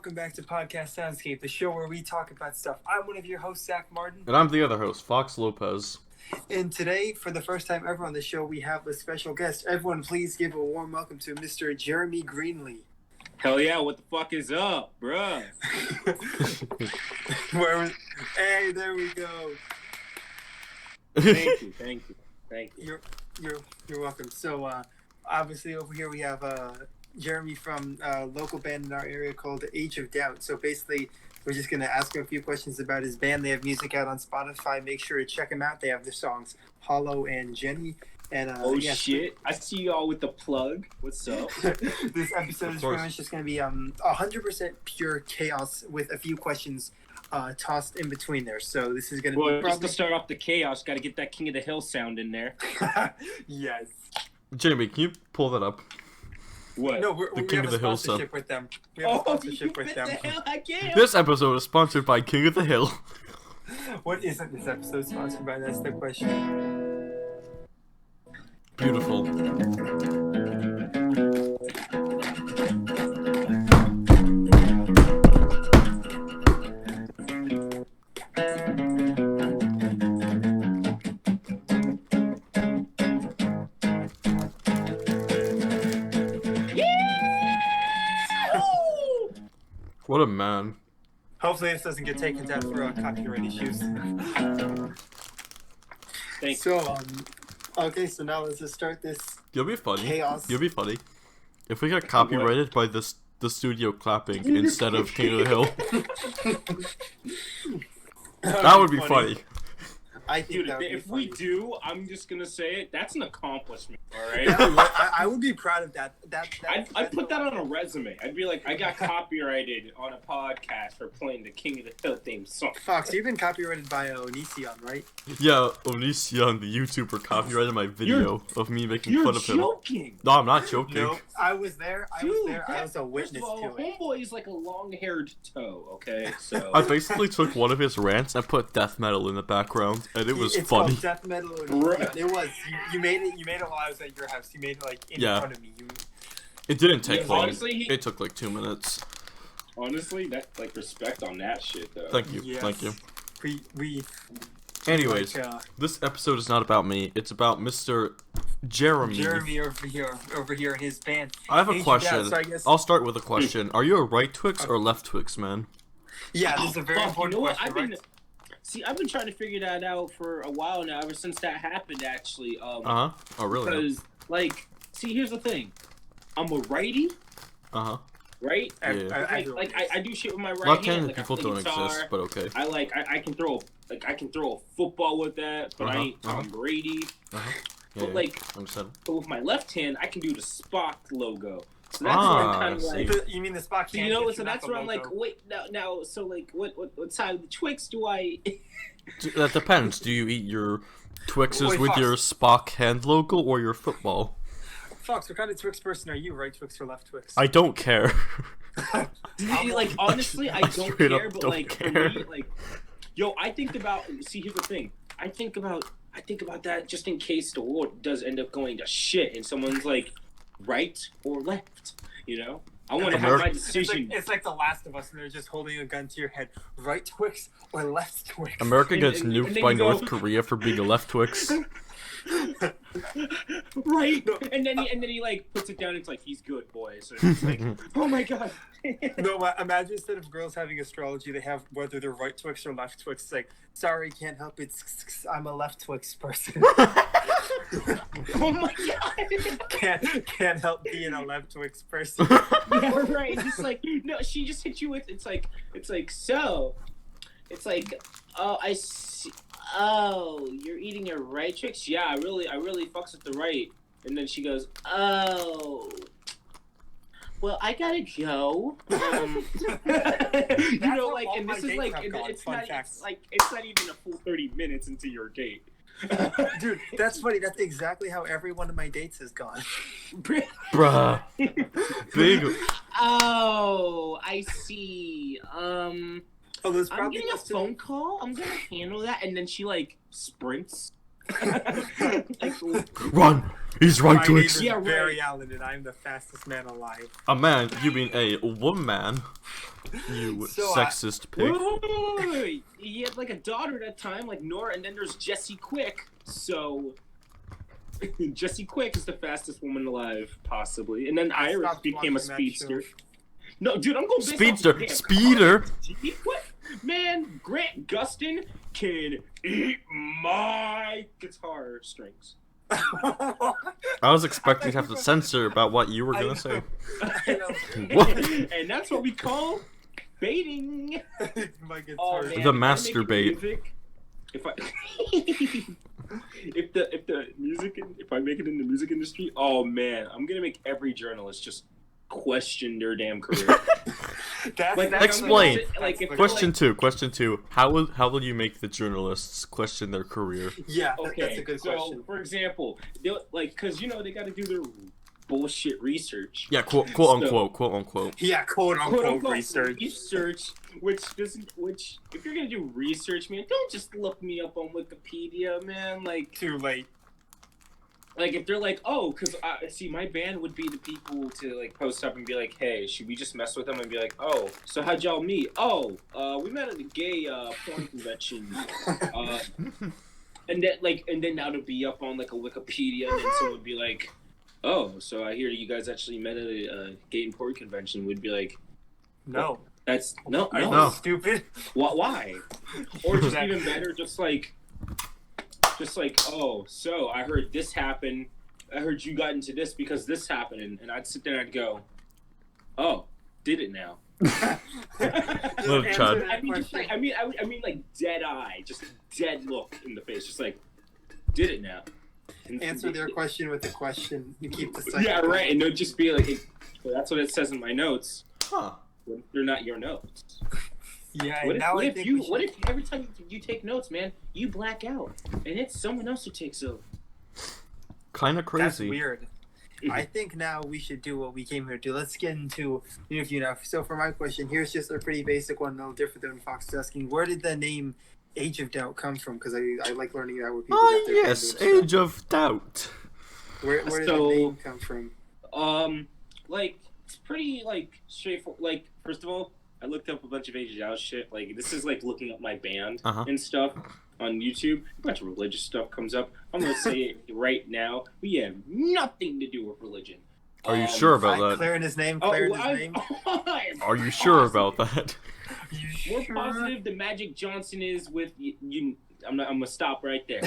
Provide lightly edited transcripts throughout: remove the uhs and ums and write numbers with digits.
welcome back to Podcast Soundscape, the show where we talk about stuff. I'm one of your hosts, Zach Martin. And I'm the other host, Fox Lopez. And today, for the first time ever on the show, we have a special guest. Everyone, please give a warm welcome to Mr. Jeremy Greenlee. Hell yeah, what the fuck is up, bruh? Hey, there we go. Thank you. You're welcome. So, obviously over here we have Jeremy from a local band in our area called Age of Doubt. So basically, we're just going to ask him a few questions about his band. They have music out on Spotify. Make sure to check them out. They have their songs Hollow and Jenny. And shit! I see y'all with the plug. What's up? This episode is pretty much just going to be 100% pure chaos with a few questions tossed in between there. So this is going to be probably... just to start off the chaos, got to get that King of the Hill sound in there. Yes. Jeremy, can you pull that up? What? No, we King have of a the Hill sponsorship with them. We have a sponsorship with them. This episode is sponsored by King of the Hill. What isn't this episode sponsored by? That's the question. Beautiful. What a man. Hopefully this doesn't get taken down for copyright issues. Thanks. So, okay, so now let's just start this You'll be funny. chaos. You'll be funny. If we got copyrighted by the studio clapping instead of King of the Hill. That would be funny. I think Dude, if we do, I'm just gonna say it. That's an accomplishment, all right? I would be proud of that. I'd put that on a resume. I'd be like, I got copyrighted on a podcast for playing the King of the Hill theme song. Fox, you've been copyrighted by Onision, right? Yeah, Onision, the YouTuber, copyrighted my video of me making fun of him. You're joking. No, I'm not joking. No, I was there. I was a witness first of all, to it. Homeboy is like a long-haired toe, okay? So I basically took one of his rants and put death metal in the background, and it was It's funny. called death metal. It was. You made it. You made it while I was at your house. You made it like in front of me. It didn't take long. Honestly, It took like 2 minutes. Honestly, that like respect on that shit though. Thank you. Yes. Thank you. We Anyways, like, this episode is not about me. It's about Mr. Jeremy. Jeremy over here in his band. I have a Age question. of Doubt, so I guess... I'll start with a question. Are you a right Twix or left Twix, man? Yeah, this is a very important question. I've been trying to figure that out for a while now, ever since that happened, actually. Oh, really? Because, here's the thing. I'm a righty. Right? Yeah. I do shit with my right Not hand. many people don't exist, but okay. I can throw a football with that, but I ain't Tom Brady. But but with my left hand, I can do the Spock logo. So that's where I'm kind of like. You mean the Spock? So so that's where I'm like, wait, now, so like, what side of the Twix do I? That depends. Do you eat your Twixes Wait, with Fox. your Spock hand logo or your football? Fox, what kind of Twix person are you? Right Twix or left Twix? I don't care. Like honestly, I don't straight care, up but don't like care. for me, like, yo, I think about. See, here's the thing. I think about that just in case the world does end up going to shit and someone's like right or left. You know, I want to have my decision. It's like The Last of Us, and they're just holding a gun to your head. Right Twix or left Twix? America gets nuked by you go- North Korea for being a left Twix. Right, and then he like puts it down. It's like he's good, boys. So it's like, oh my god. No, imagine instead of girls having astrology, they have whether they're right Twix or left Twix. It's like, sorry, can't help it. I'm a left Twix person. Oh my god. Can't help being a left Twix person. Yeah, right. Just like no, she just hit you with. It's like so. It's like, oh, I see. Oh, you're eating your right Twix? Yeah, I really fucks with the right. And then she goes, oh. Well, I gotta go. You know, like, and this is like, it's not even a full 30 minutes into your date. Dude, that's funny. That's exactly how every one of my dates has gone. Bruh. Big. Oh, I see. Oh, there's I'm probably getting a phone call. I'm gonna handle that, and then she like sprints Like, Run! He's My right name to is it. Yeah, right. Barry Allen, and I'm the fastest man alive. A man, you mean a woman? You So, sexist pig. wait. He had like a daughter at that time, like Nora, and then there's Jessie Quick. So Jessie Quick is the fastest woman alive, possibly. And then Iris Stop became a watching that speedster. show. No, dude, I'm going based off Speedster, the damn speeder. cards. What? Man, Grant Gustin can eat my guitar strings. I was expecting to have to censor about what you were gonna say. I know. What? And that's what we call baiting. My guitar. Oh, man, The if I make master it bait. music- If I if I make it in the music industry, oh man, I'm gonna make every journalist just question their damn career. That's, Like, that's Explain. Like, if Question two. How will you make the journalists question their career? Yeah, Okay, that's a good so question. for example, because they got to do their bullshit research. Yeah, quote unquote. Yeah, quote unquote Quote-unquote research. which if you're gonna do research, man, don't just look me up on Wikipedia, man. Too late. Like if they're like, oh, because see, my band would be the people to like post up and be like, hey, should we just mess with them and be like, oh, so how'd y'all meet? Oh, we met at a gay porn convention, and then now to be up on like a Wikipedia, and then someone would be like, oh, so I hear you guys actually met at a gay and porn convention. We'd be like, No. that's no. Are you No. stupid? Why? Or just even better, just like, oh, so I heard this happen. I heard you got into this because this happened, and I'd sit there and I'd go, oh, did it now? Look, Chad. I mean, just like, I mean, like dead eye, just dead look in the face, just like, did it now? And Answer their question with a question. You keep the cycle. Yeah, right, and they'll just be like, well, that's what it says in my notes. Huh. They're not your notes. Yeah, What now I if think you? we should- What if every time you take notes, man, you black out, and it's someone else who takes over? Kinda That's crazy. weird. I think now we should do what we came here to do. Let's get into the interview now. So for my question, here's just a pretty basic one, a little different than Fox is asking. Where did the name Age of Doubt come from? Because I like learning that with people. Ah, got their yes, fans and Age of Doubt. stuff. Where did the So- name come from? Like it's pretty like straightforward. Like first of all, I looked up a bunch of Age of Doubt shit. Like this is like looking up my band Uh-huh. and stuff on YouTube. A bunch of religious stuff comes up. I'm gonna say it right now. We have nothing to do with religion. Are you sure about Fine, that? clearing his name, Oh, clearing his name. I'm Are you sure positive. about that? You More sure? positive than Magic Johnson is with you. I'm gonna stop right there.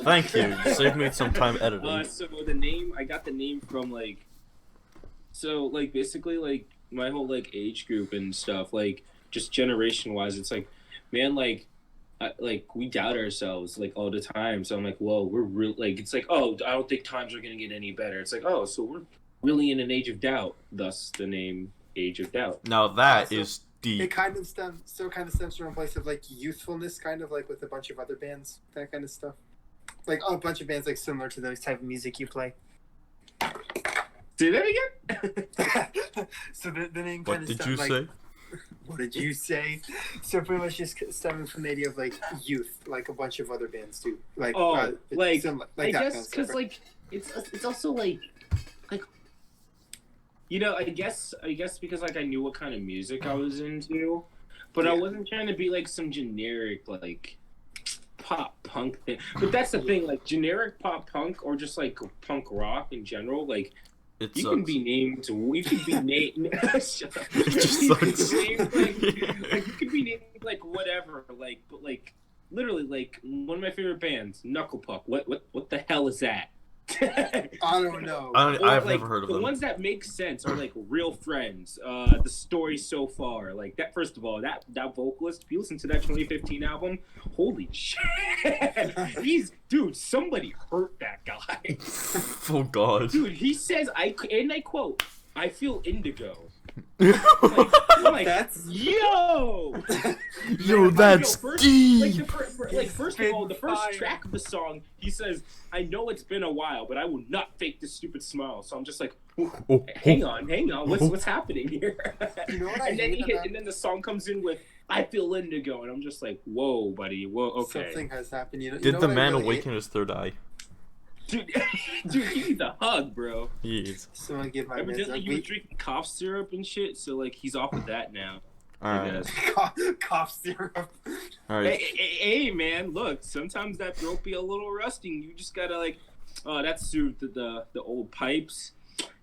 Thank you. Save me some time editing. So the name, I got the name from basically like my whole like age group and stuff, like just generation wise, it's like, man, like we doubt ourselves like all the time. So I'm like, whoa, we're real. Like it's like, oh, I don't think times are gonna get any better. It's like, oh, so we're really in an age of doubt. Thus the name Age of Doubt. Now that Also, is It deep. kind of stems from a place of like youthfulness, kind of like with a bunch of other bands, that kind of stuff. Like a bunch of bands like similar to those type of music you play. Say that again. So the name kind What of did stem, you like, say? What did you say? So pretty much just stemming from the idea of like youth, like a bunch of other bands do. Like Oh, like, similar, I that kind guess of because stuff. like it's also like I guess because like I knew what kind of music I was into, but I Yeah. wasn't trying to be like some generic like pop punk thing. But that's the thing, like generic pop punk or just like punk rock in general, like It you sucks. can be named. You can be named. Shut up. It just You can be sucks. named, like you could be named like whatever, like but like literally like one of my favorite bands, Knuckle Puck. What the hell is that? I don't know. I've Or, like, never heard of the them. ones that make sense are like Real Friends, the story so far. Like that. First of all, that vocalist. If you listen to that 2015 album, holy shit, dude. Somebody hurt that guy. Oh God. Dude, he says I quote, "I feel indigo." I'm like, That's yo. Yo, that's First deep. first of all, the first Fire. track of the song, he says, "I know it's been a while, but I will not fake this stupid smile." So I'm just like, Oh, hang on, what's happening here? You know what I and then hate about- and then the song comes in with, I feel indigo, and I'm just like, whoa, buddy, whoa, okay. Something has happened. You Did know the what I man really awaken his third eye? Dude, dude, he needs a hug, bro. He is. Someone give my Evidently, you were drinking cough syrup and shit, so like he's off with that now. Alright. cough syrup. Alright. Hey, man, look, sometimes that throat be a little rusty. You just gotta like, oh, that soothed the old pipes.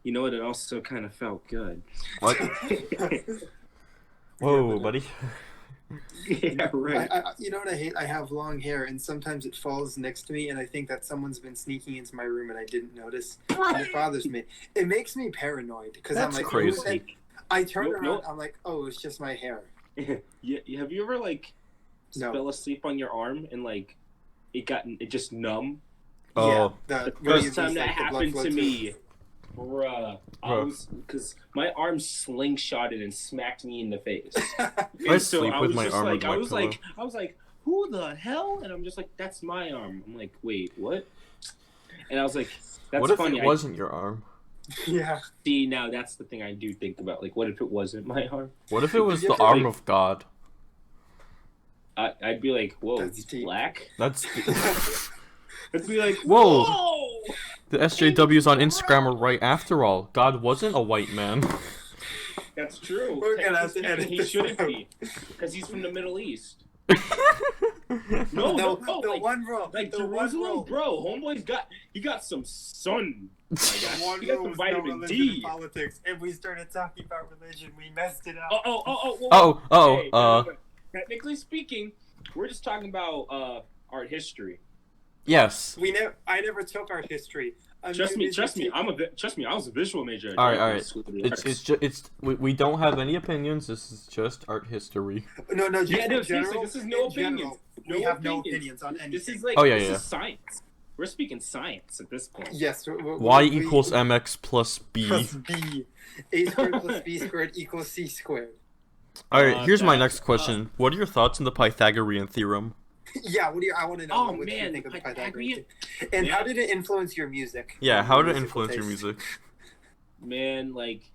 You know what? It also kind of felt good. What? Whoa, buddy. Yeah, right. You know what I hate? I have long hair, and sometimes it falls next to me, and I think that someone's been sneaking into my room, and I didn't notice. And it bothers me. It makes me paranoid because I'm That's like, crazy. I turn around, I'm like, oh, it's just my hair. Yeah, have you ever like No. fell asleep on your arm and like it just numb? Oh. Yeah, The where you first time lose, that like, the blood happened flow to too. me, bruh, I was because my arm slingshotted and smacked me in the face. I sleep with my arm like, under my pillow. I was like, who the hell? And I'm just like, that's my arm. I'm like, wait, what? And I was like, that's What if funny. it wasn't your arm? Yeah. See, now that's the thing I do think about. Like, what if it wasn't my arm? What if it was You the ever, arm like- of God? I'd be like, whoa, That's he's deep. black. That's I'd be like, Whoa. whoa! the SJWs on Instagram are right. After all, God wasn't a white man. That's true. We're gonna have to Technically edit speaking, this He shouldn't out. be, because he's from the Middle East. the No, the one rule. like the one Jerusalem, rule. bro. Homeboy's got some sun. My guy. One He got rule some was no vitamin religion in D. politics. If we started talking about religion, we messed it up. Technically speaking, we're just talking about art history. Yes. I never took art history. Trust me. I was a visual major. at All right. Dartmouth School of the Arts. We don't have any opinions. This is just art history. No, just Yeah, no, in seriously, general, this is no in general, opinions. we have no opinions on anything. This is like Oh, yeah, this yeah. is science. We're speaking science at this point. Yes. Y equals mx plus b. plus b. A squared plus b squared equals c squared. All right. Here's my that's- next question. What are your thoughts on the Pythagorean theorem? Yeah, I want to know Oh, what you man, think of the Pythagorean- Pythagorean. And Yeah. how did it influence your music? Yeah. How did it Musical influence your taste? music? Man, like,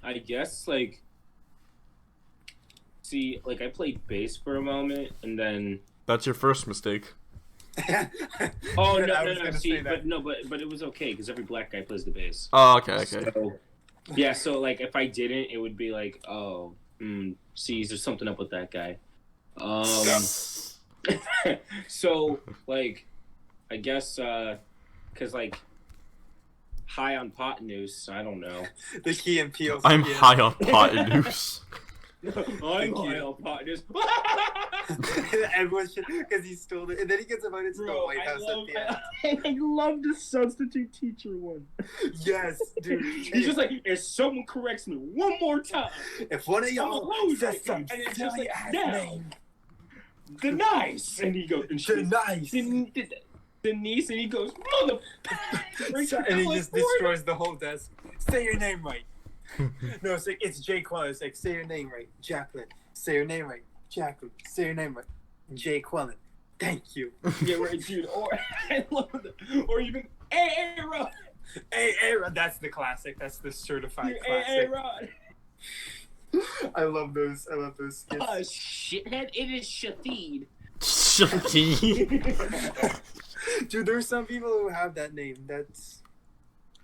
I guess like, see, like I played bass for a moment, and then That's your first mistake. oh And I no, was gonna see, say that. but it was okay because every black guy plays the bass. Oh, okay. So, yeah, so like if I didn't, it would be like, oh, see, there's something up with that guy. So like, I guess cause like high on pot noose, I don't know. The Key and Peele. I'm skit. high on pot and noose. I'm high on pot noose. Everyone should, because he stole it, and then he gets invited to the Bro, White House love, at the end. I love the substitute teacher one. Yes, dude. He's just like, if someone corrects me one more time, if one of y'all I'm a loser. says some And it's just silly like, ass no. name, the nice, and he goes, and the she's nice, Denise, and he goes, mother, and he just destroys the whole desk. Say your name right. No, it's like it's Jay Quellen. It's like say your name right, Jacqueline. Say your name right, Jacqueline. Say your name right, Jay Quellen. Thank you. Yeah, right, dude. Or I love that. Or even, hey, Rod. Hey, Rod. That's the classic. That's the certified Hey, classic. Rod. I love those. I love those skits. Shithead, it is Shafid. Shitty. Dude, there's some people who have that name. That's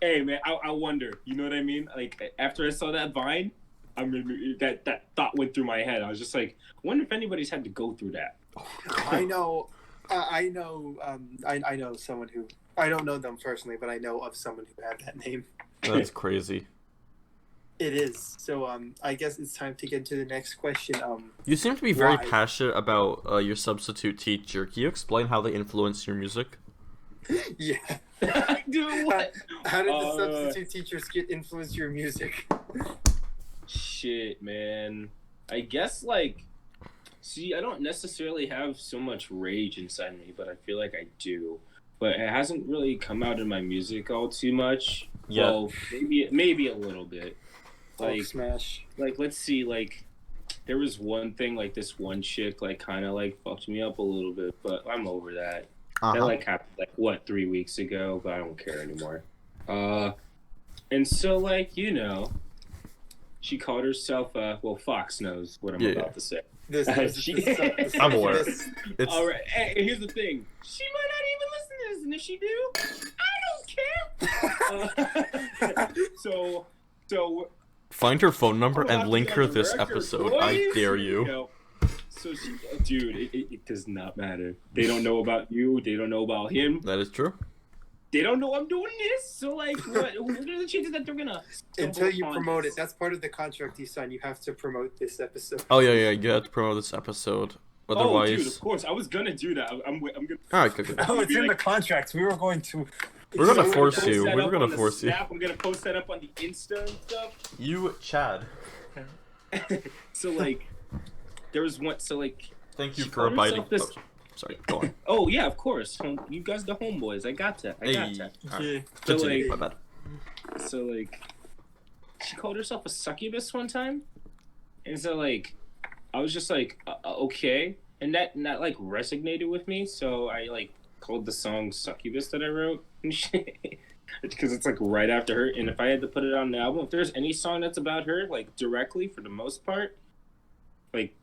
Hey, man, I wonder. You know what I mean? Like, after I saw that Vine, I mean, that thought went through my head. I was just like, I wonder if anybody's had to go through that. I know. I know. I know someone who. I don't know them personally, but I know of someone who had that name. That's crazy. It is. So I guess it's time to get to the next question. You seem to be very Why? passionate about your substitute teacher. Can you explain how they influence your music? Yeah. Dude, what? How did the substitute teacher skit influence your music? Shit, man. I guess, like, see, I don't necessarily have so much rage inside me, but I feel like I do. But it hasn't really come out in my music all too much. Yeah. Well, maybe a little bit. Like Like, smash. let's see, like, there was one thing, like, this one chick, like, kind of, like, fucked me up a little bit, but I'm over that. That, like, happened, like, what, 3 weeks ago, but I don't care anymore. And so, like, you know, she called herself, well, Fox knows what I'm Yeah. about to say. I'm aware. It's All right. Hey, here's the thing. She might not even listen to this, and if she do, I don't care. So find her phone number I'm and about link to her be this director, episode. I boys. dare you. Yo, so she, dude, it does not matter. They don't know about you. They don't know about him. That is true. They don't know I'm doing this. So like, what are the chances that they're gonna Until you upon promote this? it. That's part of the contract you sign. You have to promote this episode. Oh yeah, you have to promote this episode. Otherwise, Oh, dude, of course, I was gonna do that. I'm gonna. all right, good. Oh, it's in the contract. We were going to. We're gonna So force post you. that We're up gonna on the force you. Snap. I'm gonna post that up on the Insta and stuff. You, Chad. So like, there was one. So like, Thank you she for called abiding. herself this- Oh, sorry, go on. oh yeah, of course. You guys, the homeboys. I got that. Hey, That. all right. Yeah. So, Continue, like- my bad. So like, she called herself a succubus one time, and so like, I was just like, okay, and that like resonated with me. So I like called the song "Succubus" that I wrote, because it's like right after her. And if I had to put it on the album, if there's any song that's about her, like directly for the most part, like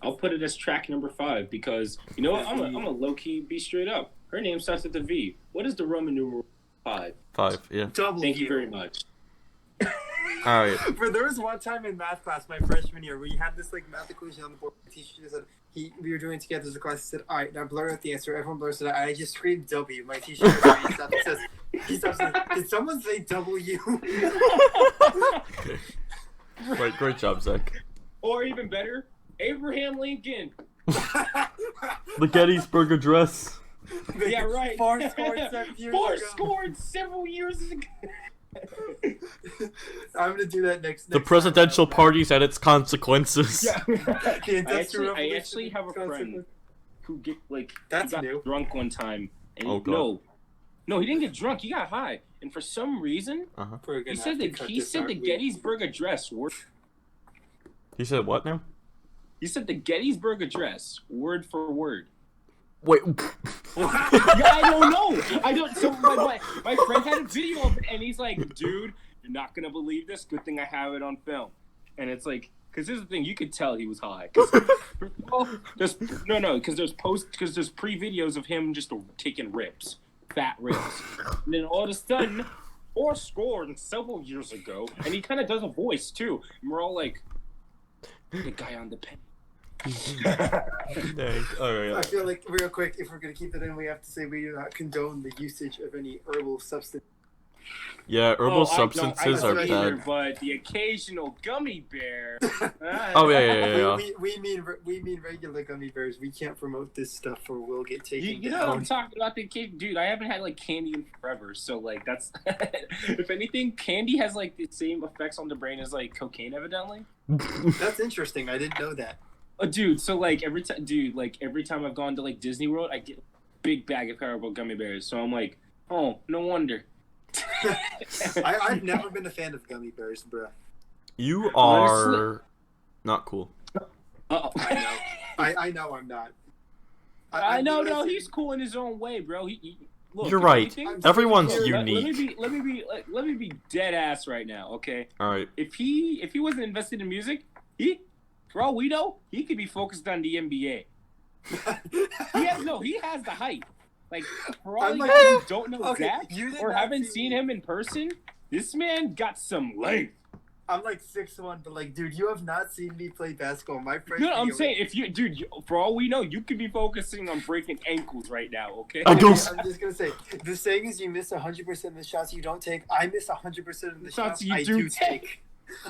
I'll put it as track number 5 because you know what? I'm a low key be straight up. Her name starts with the V. What is the Roman numeral 5? 5, yeah. Double. Thank you very much. All right. But there was one time in math class, my freshman year, we had this like math equation on the board. The teacher just said we were doing it together as a class. He said, "All right, now blur out the answer." Everyone blurs it out. I just screamed W. My teacher says, he stops. Did someone say W? Right, great job, Zach. Or even better, Abraham Lincoln. The Gettysburg Address. Yeah, right. Four scored 7 years Four ago. scored several years ago. I'm gonna do that next. The presidential parties and its consequences. The Industrial I actually Revolution have a friend consequence. who get like That's he got new. drunk one time. And Oh, God. No, he didn't get drunk. He got high, and for some reason, We're gonna he said have to that cut he this said out. the Gettysburg Address word. He said what now? He said the Gettysburg Address word for word. Wait. Yeah, I don't know. I don't. So my friend had a video of it, and he's like, "Dude, you're not gonna believe this. Good thing I have it on film." And it's like, because here's the thing, you could tell he was high. Because there's pre-videos of him just taking rips, fat rips, and then all of a sudden, 4 scored several years ago, and he kind of does a voice too, and we're all like, the guy on the pen. Dang. All right. I feel like real quick, if we're gonna keep it in, we have to say we do not condone the usage of any herbal substance. Yeah, herbal substances I are don't either, bad. but the occasional gummy bear. Oh yeah. We mean regular gummy bears. We can't promote this stuff or we'll get taken You know down. what I'm talking about? The kid, dude. I haven't had like candy in forever, so like that's. If anything, candy has like the same effects on the brain as like cocaine, evidently. That's interesting. I didn't know that. Dude, so like every time I've gone to like Disney World, I get a big bag of Haribo gummy bears. So I'm like, oh, no wonder. I've never been a fan of gummy bears, bro. You are not cool. Uh-oh. I know I'm not. I know, no, he's cool in his own way, bro. Look, You're if right. anything- Everyone's Let unique. me be dead ass right now, okay? All right. If he wasn't invested in music, for all we know, he could be focused on the NBA. He has the height. Like, for all I'm you like, guys who don't know okay, Zach you did or not haven't see seen me. him in person, this man got some length. I'm like 6'1", but like, dude, you have not seen me play basketball. My friend. No, I'm saying if you, dude, for all we know, you could be focusing on breaking ankles right now. Okay. I go- I'm just gonna say the saying is you miss 100% of the shots you don't take. I miss 100% of the shots you I do do take.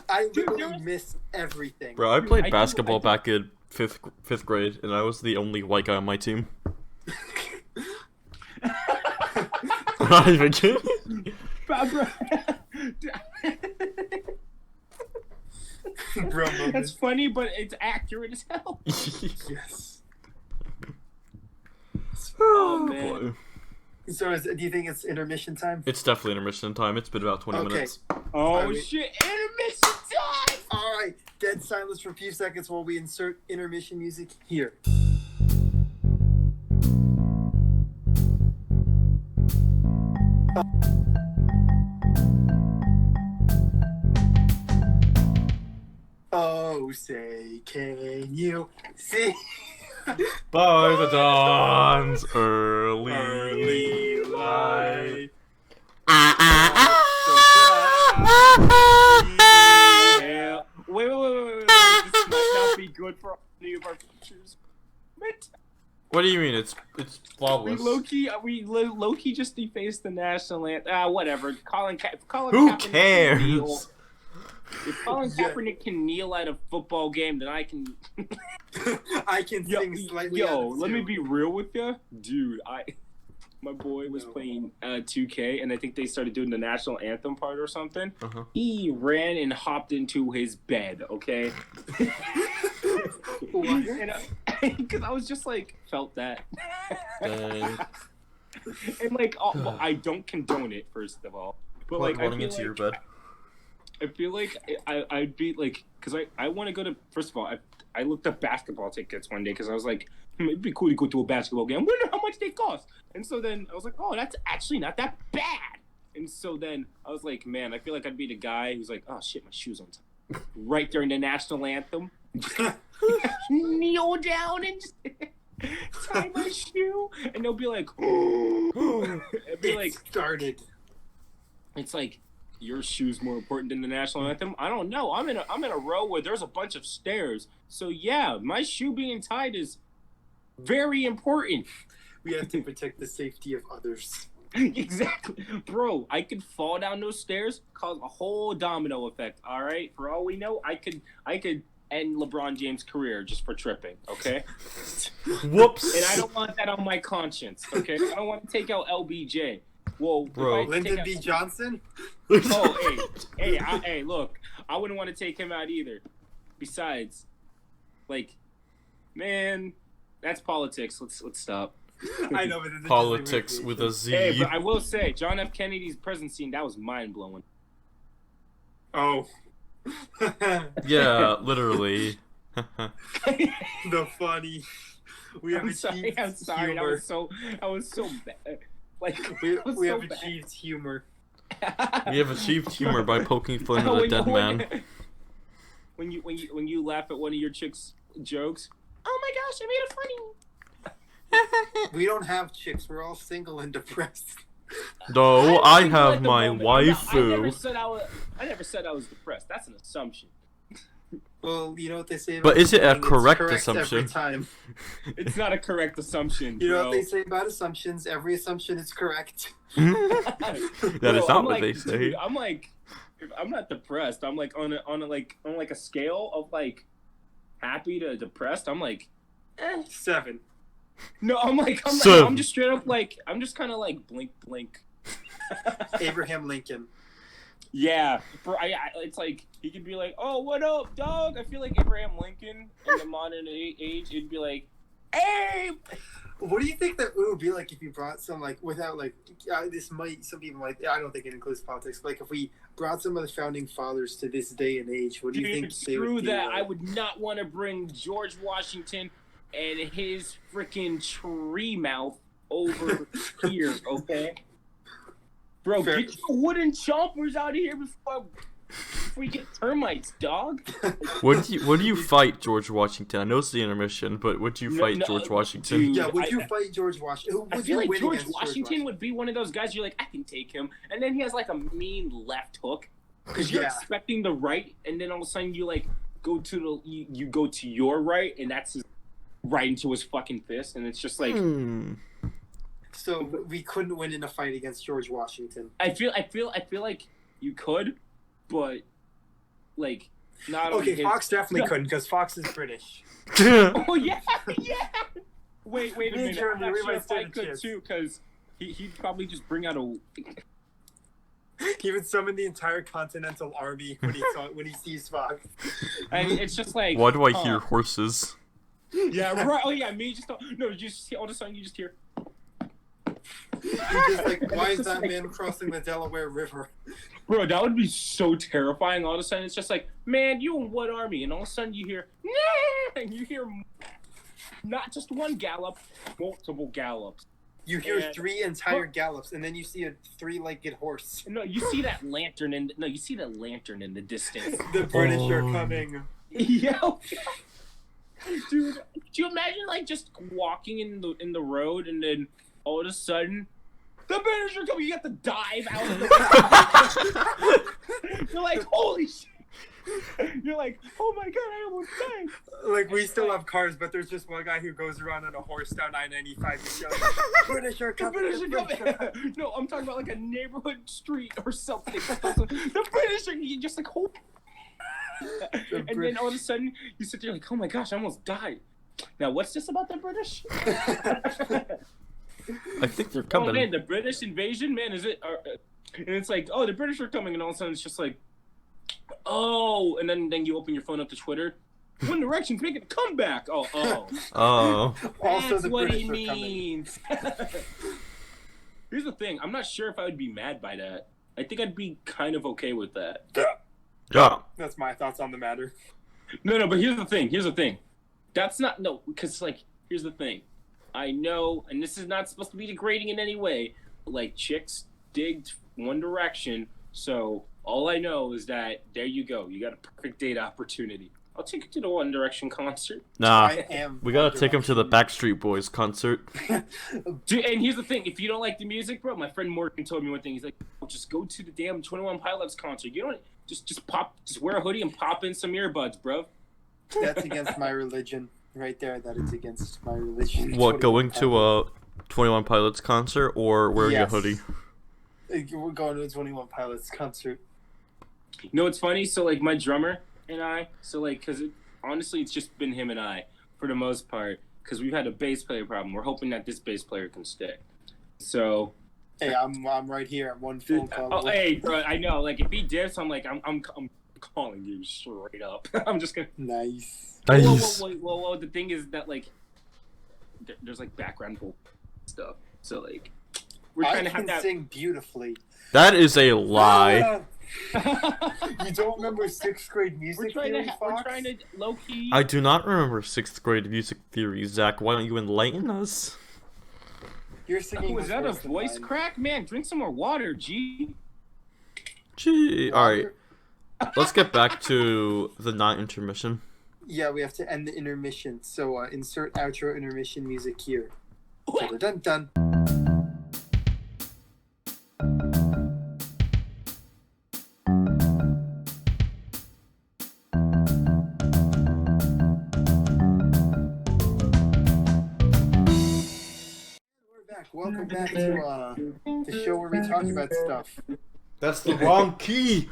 I Dude, literally miss everything. Bro, I played I do- basketball I do- back in fifth grade, and I was the only white guy on my team. I'm not even kidding. Bro. Bro, That's funny, but it's accurate as hell. yes. Oh, man. Boy. So, do you think it's intermission time? It's definitely intermission time. It's been about 20 Okay. minutes. Oh Are we- shit! Intermission time. All right, dead silence for a few seconds while we insert intermission music here. Oh, say, can you see? By the dawn's early light. Yeah. Wait. This might not be good for any of our futures. What do you mean? It's flawless. We low-key just defaced the national anthem. Whatever. Who Kaepernick cares? Can kneel. If Colin Kaepernick can kneel at a football game, then I can. I can sing slightly. Let me be real with you, dude. My boy was playing 2K, and I think they started doing the national anthem part or something. Uh-huh. He ran and hopped into his bed. Okay. Because I was just like, felt that. Dang. And like, well, I don't condone it, first of all. But like, running into your bed. I feel like I'd be like, because I want to go to, first of all, I looked up basketball tickets one day because I was like, it'd be cool to go to a basketball game. I wonder how much they cost. And so then I was like, oh, that's actually not that bad. And so then I was like, man, I feel like I'd be the guy who's like, oh shit, my shoe's on time. Right during the national anthem. Kneel down and just tie my shoe. And they'll be like, oh. It'd be like, started. It's like, your shoe's more important than the national anthem? I don't know. I'm in a row where there's a bunch of stairs. So yeah, my shoe being tied is very important. We have to protect the safety of others. Exactly. Bro, I could fall down those stairs, cause a whole domino effect, all right? For all we know, I could end LeBron James' career just for tripping, okay? Whoops. And I don't want that on my conscience, okay? I don't want to take out LBJ. Well, bro, Lyndon B. Johnson? Oh, hey, look, I wouldn't want to take him out either. Besides, like, man, that's politics. Let's stop. I know, but it's politics with a Z. Hey, but I will say, John F. Kennedy's presidency, that was mind-blowing. Oh. Yeah, literally. The funny. I'm sorry. Humor. I was so bad. Like, we have achieved humor. We have achieved humor by poking fun at a dead man. When you laugh at one of your chick's jokes, oh my gosh, I made it funny. We don't have chicks. We're all single and depressed. No, I have my waifu. I never said I was depressed. That's an assumption. Well, you know what they say about But is it a something, it's correct every assumption? time. It's not a correct assumption. You know what they say about assumptions? Every assumption is correct. That is not what they say. Dude, I'm like, I'm not depressed. I'm like on a scale of like happy to depressed. I'm like 7. No, I'm just straight up like, I'm just kind of like blink. Abraham Lincoln. Yeah, bro. It's like he could be like, "Oh, what up, dog?" I feel like Abraham Lincoln in the modern age, it'd be like, "Hey." What do you think that it would be like if you brought some like without like some people might, I don't think it includes politics. Like if we brought some of the founding fathers to this day and age, what do you think they would do? That, I would not want to bring George Washington and his freaking tree mouth over here, okay? Bro, Fair. Get your wooden chompers out of here before we get termites, dog. Would you fight George Washington? I know it's the intermission, but would you fight George Washington? Dude, yeah, would you fight George Washington? I feel like George Washington would be one of those guys you're like, I can take him, and then he has like a mean left hook because you're expecting the right, and then all of a sudden you like go to you go to your right, and that's right into his fucking fist, and it's just like. So we couldn't win in a fight against George Washington. I feel like you could, but like not. Okay, Fox definitely couldn't because Fox is British. Oh yeah. Wait a minute. Jeremy, I'm we not sure might if I stand a could chance. too, because he'd probably just bring out a. He would summon the entire Continental Army when he sees Fox. And it's just like. Why do I hear horses? Yeah, right. Oh yeah, me just no. You just all of a sudden you just hear. You're just like, why is that man crossing the Delaware River? Bro, that would be so terrifying. All of a sudden, it's just like, man, you in what army? And all of a sudden, you hear, nah! And you hear not just one gallop, multiple gallops. You hear 3 entire gallops, and then you see a 3-legged horse. No, you see that lantern in the distance. The British are coming. Yo, dude, do you imagine like just walking in the road and then all of a sudden the British are coming? You have to dive out of the You're like, holy shit. You're like, oh my god, I almost died. Like, we still have cars, but there's just one guy who goes around on a horse down I-95 and yells, British are coming, the British are coming. No, I'm talking about like a neighborhood street or something. The British are, you just like, oh. And then all of a sudden, you sit there like, oh my gosh, I almost died. Now, what's this about the British? I think they're coming. Oh man, the British invasion, man, is it? And it's like, oh, the British are coming, and all of a sudden it's just like, oh, and then you open your phone up to Twitter. One Direction's making a comeback. Oh. Oh. Also, That's the what British he are coming. means. Here's the thing. I'm not sure if I would be mad by that. I think I'd be kind of okay with that. Yeah. That's my thoughts on the matter. No, but here's the thing. That's not, no, because, like, here's the thing. I know, and this is not supposed to be degrading in any way, but, like, chicks digged One Direction, so all I know is that there you go. You got a perfect date opportunity. I'll take you to the One Direction concert. Nah. I am We gotta One take him to the Direction. Backstreet Boys concert. Dude, and here's the thing. If you don't like the music, bro, my friend Morgan told me one thing. He's like, just go to the damn 21 Pilots concert. You don't, just wear a hoodie and pop in some earbuds, bro. That's against my religion. Right there, that is against my religion. What, going to a 21 Pilots concert or wearing a Yes. hoodie? We're going to a 21 Pilots concert. You know what's funny? So, like, my drummer and I, so, like, because honestly, it's just been him and I for the most part, because we've had a bass player problem. We're hoping that this bass player can stick. So, Hey, I'm right here. I'm one phone call. oh, hey, bro, I know. Like, if he dips, I'm like, I'm calling you straight up. I'm just gonna. Nice. Nice. Whoa. The thing is that, like, there's like background vocal stuff. So, like, we're trying I to have can that. sing beautifully. That is a lie. You don't remember 6th grade music We're trying theory, to Fox? low key. I do not remember 6th grade music theory, Zach. Why don't you enlighten us? You're singing. Was that a worse than voice mine. crack? Man, drink some more water, G. Gee. Alright. Let's get back to the night intermission. Yeah, we have to end the intermission. So insert outro intermission music here. Dun dun. We're back. Welcome back to the show where we talk about stuff. That's the wrong key.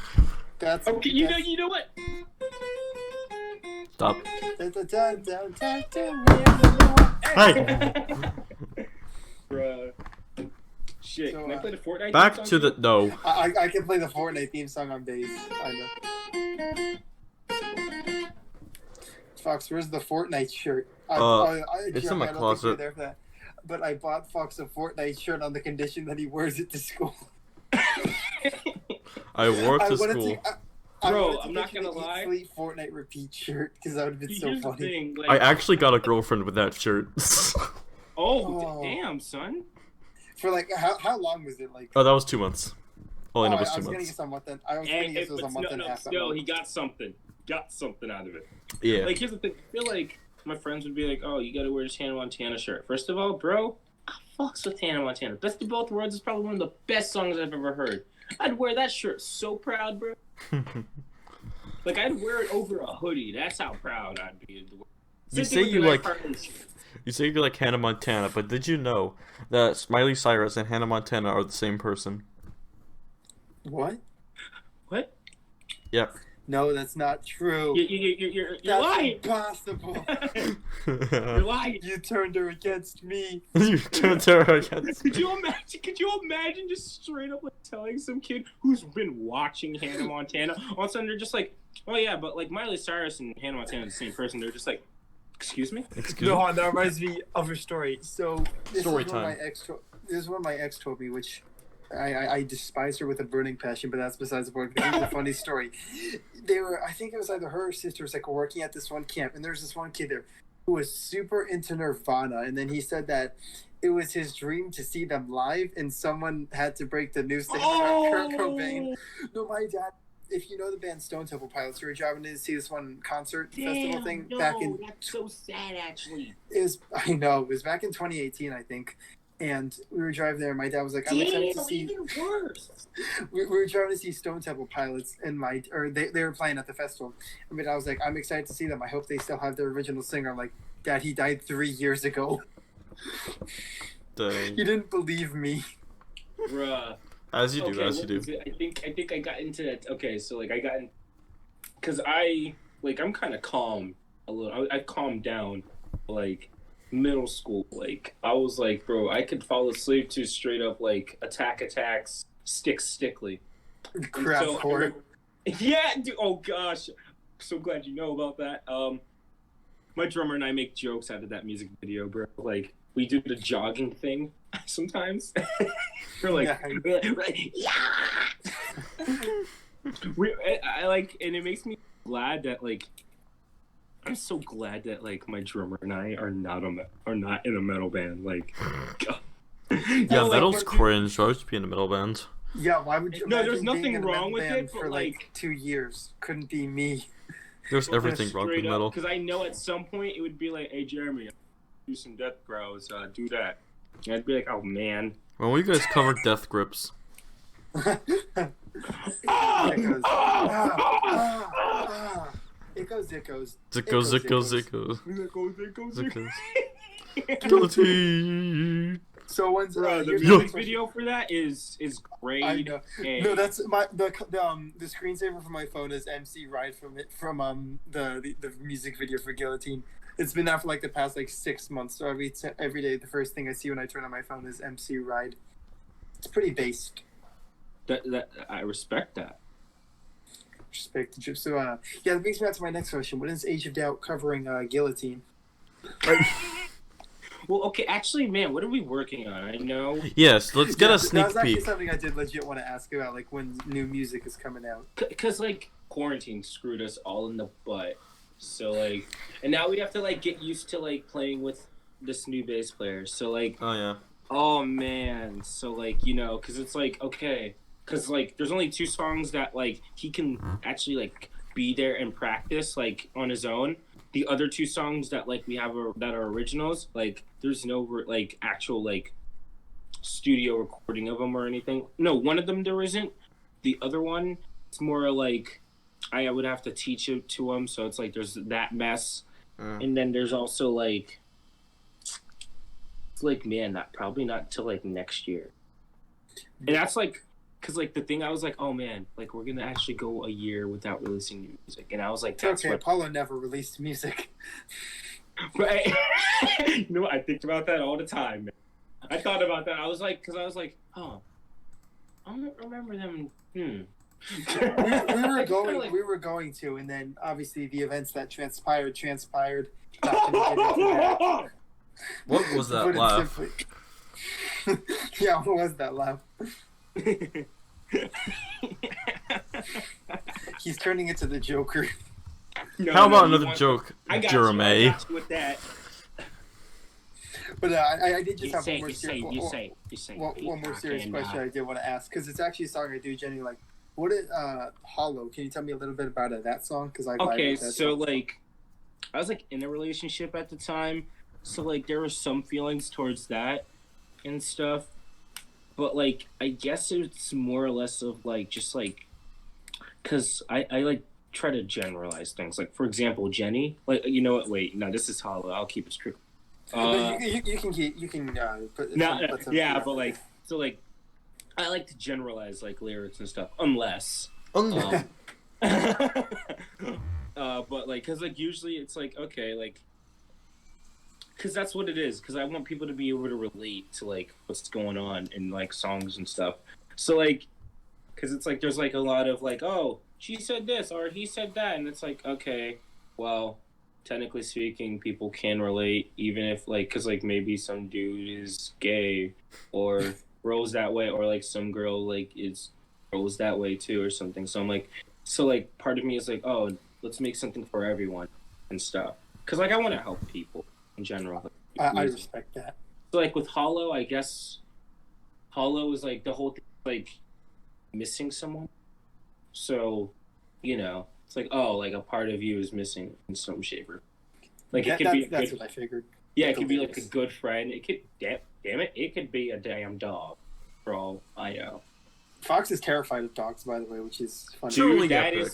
That's Okay, you know what? Stop. Hey. Bruh. Shit, So, can I play the Fortnite Back song to the no. I can play the Fortnite theme song on bass. I know. Fox, where's the Fortnite shirt? It's in my I don't think you were closet. there for that. But I bought Fox a Fortnite shirt on the condition that he wears it to school. I wore it to wanted school. Bro, wanted to I'm get not you gonna the Eat lie. Sleep Fortnite repeat shirt because that would have been so Here's the funny. thing, like, I actually got a girlfriend with that shirt. oh, Oh. damn, son. For like, how long was it? Like, Oh, that was 2 months. All I know was I 2 was gonna months. guess a month. I was gonna guess it was a month and a half. Still, he got something. Got something out of it. Yeah. Like, here's the thing. I feel like my friends would be like, oh, you gotta wear this Hannah Montana shirt. First of all, bro, I fucks with Hannah Montana. Best of Both Worlds is probably one of the best songs I've ever heard. I'd wear that shirt so proud, bro. Like, I'd wear it over a hoodie. That's how proud I'd be. You say you like Hannah Montana, but did you know that Miley Cyrus and Hannah Montana are the same person? What? What? Yep. No, that's not true. You're That's lying. impossible. You're lying. You turned her against me. You turned her against Could you imagine just straight up like telling some kid who's been watching Hannah Montana, all of a sudden they're just like, oh yeah, but like Miley Cyrus and Hannah Montana are the same person. They're just like, excuse me? Excuse No, me? that reminds me of a story. So this Story is what time. this is what my ex told me, which I despise her with a burning passion, but that's besides the point. It's a funny story. I think it was either her or sister was like working at this one camp, and there's this one kid there who was super into Nirvana, and then he said that it was his dream to see them live, and someone had to break the news to him about Kurt Cobain. No, my dad if you know the band Stone Temple Pilots, we were driving in to see this one concert Damn, festival thing no, back in. that's so sad, actually. I know it was back in 2018, I think. And we were driving there. And my dad was like, "I'm excited to see." Even worse. We were driving to see Stone Temple Pilots, and they were playing at the festival. I mean, I was like, "I'm excited to see them. I hope they still have their original singer." I'm like, "Dad, he died 3 years ago." Dang. You didn't believe me. Bruh. As you do, Okay, as you what do. was it? I think I got into that. Okay, so like I got in, cause I'm kind of calm a little. I calmed down, like middle school. Like I was like, bro, I could fall asleep to straight up like attacks, stickly. Craftcore. Yeah, dude. Oh gosh, so glad you know about that. My drummer and I make jokes out of that music video, bro. Like we do the jogging thing sometimes. we're like, yeah. I like, and it makes me glad that like, I'm so glad that like my drummer and I are not in a metal band. Like, Yeah, metal's cringe. I used to be in a metal band. Yeah, why would you? No, there's imagine being nothing in a wrong metal with band it, for but like 2 years. Couldn't be me. There's everything wrong with metal. Because I know at some point it would be like, hey Jeremy, do some death growls, do that. And I'd be like, oh man. When will you guys cover Death Grips? It goes. Zickos. Guillotine. So when's the here's music next video for that is great. I know. A. No, that's the screensaver for my phone is MC Ride from the music video for Guillotine. It's been out for like the past like 6 months. So every day the first thing I see when I turn on my phone is MC Ride. It's pretty based. That I respect that. Respect the trip. So yeah, that brings me out to my next question. What is Age of Doubt covering Guillotine? Well, okay, actually, man, what are we working on? I know. Yes, let's get a sneak That was actually peek. something I did legit want to ask about, like when new music is coming out. Because, like, quarantine screwed us all in the butt. So, like, and now we have to, like, get used to, like, playing with this new bass player. So, like, Oh yeah. oh, man. So, like, you know, because it's like, okay. Because, like, there's only 2 songs that, like, he can actually, like, be there and practice, like, on his own. The other 2 songs that like we have that are originals, like there's no like actual like studio recording of them or anything. No, one of them there isn't. The other one, it's more like I would have to teach it to him. So it's like there's that mess, and then there's also like it's like man, probably not till like next year. And that's like. Cause like the thing I was like, oh man, like we're gonna actually go a year without releasing new music, and I was like, that's okay. what... Apollo never released music. Right? You know, I think about that all the time. Man. I thought about that. I was like, oh, I don't remember them. we were going to, and then obviously the events that transpired. Not gonna get into that. What was that laugh? Yeah, what was that laugh? He's turning into the Joker. How about another joke, Jeremy? I got you with that. But I did just You have say, one more serious question I did want to ask, because it's actually a song I do genuinely like. What is Hollow? Can you tell me a little bit about that song? Because I okay, so like I was like in a relationship at the time, so like there were some feelings towards that and stuff. But, like, I guess it's more or less of, like, just, like, because I like, try to generalize things. Like, for example, Jenny. Like, you know what? Wait, no, this is Hollow. I'll keep it strict. You can put... Yeah, but, like, so, like, I like to generalize, like, lyrics and stuff. Unless... but, like, because, like, usually it's, like, okay, like... Because that's what it is. Because I want people to be able to relate to like what's going on in like songs and stuff. So like, because it's like there's like a lot of like, oh, she said this or he said that, and it's like, okay, well, technically speaking, people can relate even if like, because like maybe some dude is gay or rolls that way, or like some girl like rolls that way too or something. So I'm like, so like part of me is like, oh, let's make something for everyone and stuff. Because like I want to help people. In general, I respect that. So, like with Hollow, I guess Hollow is like the whole thing, like missing someone. So you know, it's like, oh, like a part of you is missing in some shape or like That- it could be that's good, what I figured. yeah, it could be like a Hilarious. good friend. It could damn it, it could be a damn dog for all I know. Fox is terrified of dogs, by the way, which is funny. True. Truly Dude, epic.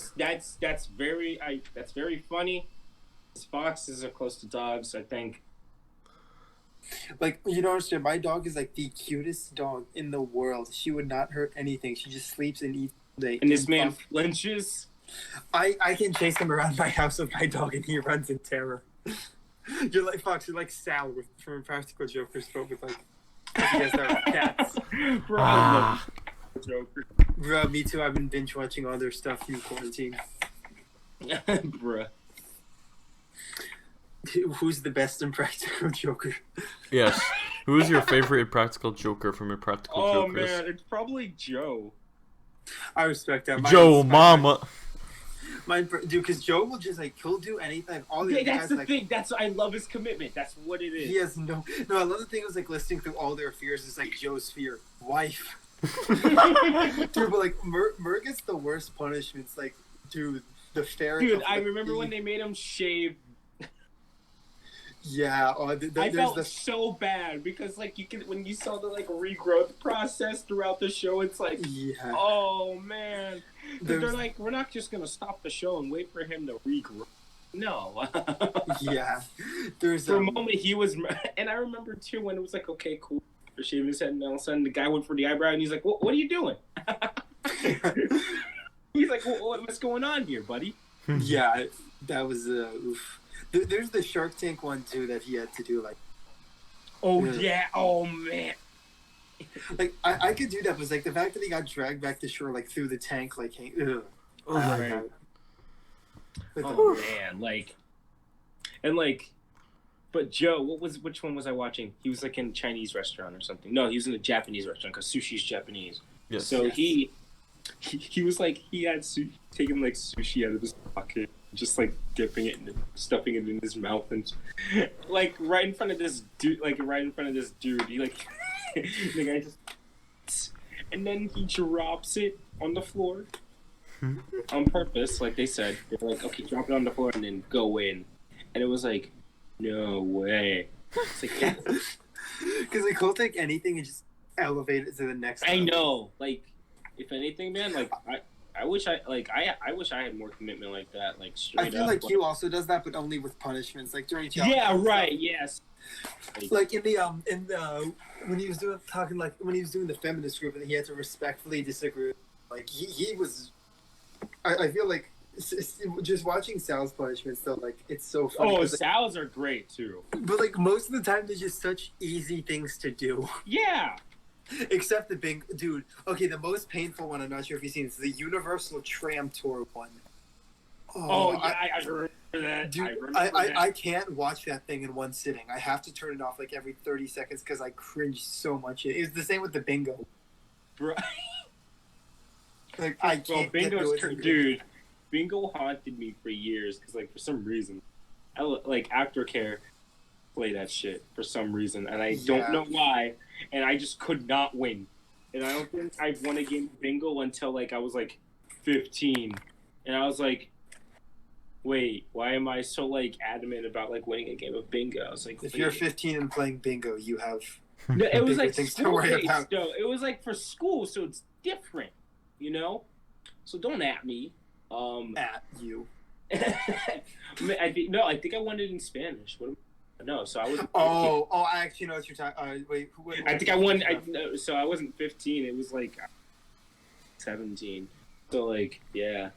that's very that's very funny. Foxes are close to dogs, I think. Like, you don't understand. My dog is like the cutest dog in the world. She would not hurt anything. She just sleeps and eats all day. And this man Fox- flinches. I can chase him around my house with my dog, and he runs in terror. You're like Fox. You're like Sal from Impractical Jokers, but with like you guys know cats. Bro, I love Joker. Bro, me too. I've been binge watching all their stuff in quarantine. Bruh. Who's the best Impractical Joker? Yes. Who is your favorite Impractical Joker from Impractical Oh Jokers? man, it's probably Joe. I respect that. Joe Mama. Dude, because Joe will just like he'll do anything. All the Okay, other that's guys, the like, thing. That's I love his commitment. That's what it is. He has no. I love the thing was like listening through all their fears is like Joe's fear, wife. Dude, but like Mer gets the worst punishments. Like, dude, the ferret. Dude, of, I like, remember when they made him shave. Yeah, I there's felt the. so bad because like you can when you saw the like regrowth process throughout the show, it's like, Yeah. oh man. They're There's- like, we're not just gonna stop the show and wait for him to regrow. No. Yeah, there's For a moment he was, and I remember too when it was like, okay, cool, for shaving his head, and all of a sudden the guy went for the eyebrow, and he's like, what are you doing? He's like, what's going on here, buddy? Yeah, that was oof. There's the Shark Tank one too that he had to do like. Oh Yeah. yeah, oh man. Like I could do that, but it's like the fact that he got dragged back to shore like through the tank, like ugh. Right. But Oh man, like, and like, but Joe, which one was I watching? He was like in a Chinese restaurant or something. No, he was in a Japanese restaurant because sushi's Japanese. Yes. So Yes. he was like he had taking like sushi out of his pocket, just like dipping it and stuffing it in his mouth and like right in front of this dude, he like the guy just and then he drops it on the floor on purpose, like they said. They were like, okay, drop it on the floor and then go in, and it was like, no way. It's like because like he'll take anything and just elevate it to the next. I level. know, like, if anything, man, like, I wish I wish I had more commitment like that, like, straight I feel up. like Hugh also does that, but only with punishments, like during challenge. yeah, right, yes. Like in the when he was doing the feminist group and he had to respectfully disagree. Like he was. I feel like just watching Sal's punishments though, like it's so funny. Oh, 'cause, like, Sal's are great, too. but like most of the time they're just such easy things to do. Yeah. Except the big dude. Okay, the most painful one. I'm not sure if you've seen. It's the Universal Tram Tour one. Oh, yeah, I remember that. Dude, I remember that. I can't watch that thing in one sitting. I have to turn it off like every 30 seconds because I cringe so much. It's the same with the bingo. Bro, Like I well, can't get through bingo's it. dude. Bingo haunted me for years because, like, for some reason, like Aftercare play that shit for some reason, and I don't Yeah. know why, and I just could not win. And I don't think I've won a game of bingo until like I was like 15, and I was like, wait, why am I so like adamant about like winning a game of bingo? I was like, If you're 15 and playing bingo, you have. no, it was bigger like things to school worry based about. though. It was like for school, so it's different, you know. So don't at me. At you. I think I won it in Spanish. No, so I was. Oh, I actually know what you're talking. Wait, I think I won. So I wasn't 15. It was like 17. So like, yeah.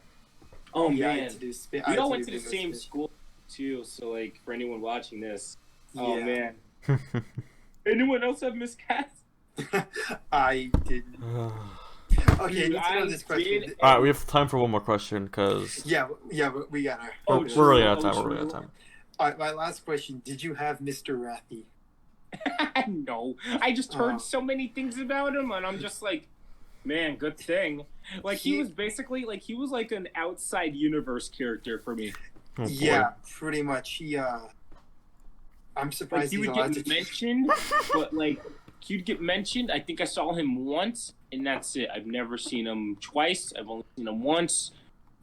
Oh yeah, I man, had to do spin. we all went to the same school too. So like, for anyone watching this, oh Yeah. man. Anyone else have miscast? I didn't. Okay, Dude, I need to know I this question. did. All right, we have time for one more question because Yeah, but we got our. Oh, we're true. running out of time. Oh, We're running out of true. time. All right, my last question: did you have Mr. Rathy? No, I just heard Oh. so many things about him, and I'm just like, man, good thing. Like he He- was basically like he was like an outside universe character for me. Oh, boy. Yeah, pretty much. I'm Like surprised he he's would allowed get to. mentioned, but like he'd get mentioned. I think I saw him once, and that's it. I've never seen him twice. I've only seen him once.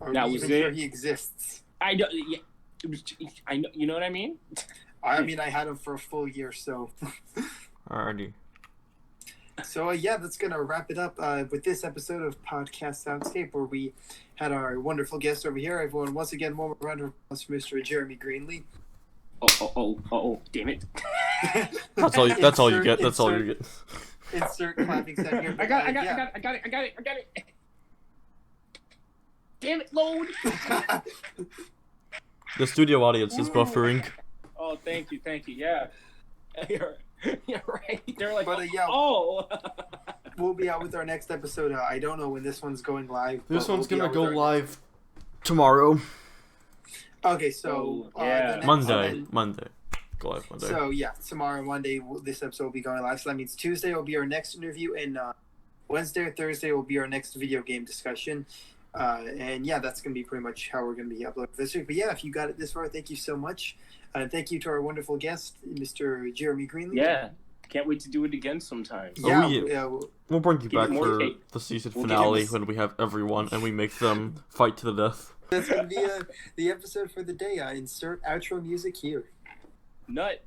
Are That we was even sure it? he exists? I don't. Yeah, I know. You know what I mean? I mean, I had him for a full year, so. Alrighty. So yeah, that's gonna wrap it up with this episode of Podcast Soundscape, where we had our wonderful guest over here. Everyone, once again, one more round of applause for Mr. Jeremy Greenlee. Oh! Damn it! That's all. That's all you get. That's all you get. Insert clapping sound here. I got it. Damn it, load. The studio audience is buffering. Oh, thank you. Yeah. You're right. They're like, But, yeah. oh. We'll be out with our next episode. I don't know when this one's going live. This but one's we'll be gonna out go with our- live tomorrow. Okay, so yeah. the next Monday. one- Monday. Go live Monday. So yeah, tomorrow, Monday, this episode will be going live. So that means Tuesday will be our next interview, and Wednesday or Thursday will be our next video game discussion. And yeah, that's gonna be pretty much how we're gonna be uploading this week. But yeah, if you got it this far, thank you so much. Thank you to our wonderful guest, Mr. Jeremy Greenlee. Yeah. Can't wait to do it again sometime. Yeah, Oh, yeah. We'll bring you Give it back more for cake. the season We'll give finale him a- when we have everyone and we make them fight to the death. that's gonna be the episode for the day. Insert outro music here. Nut.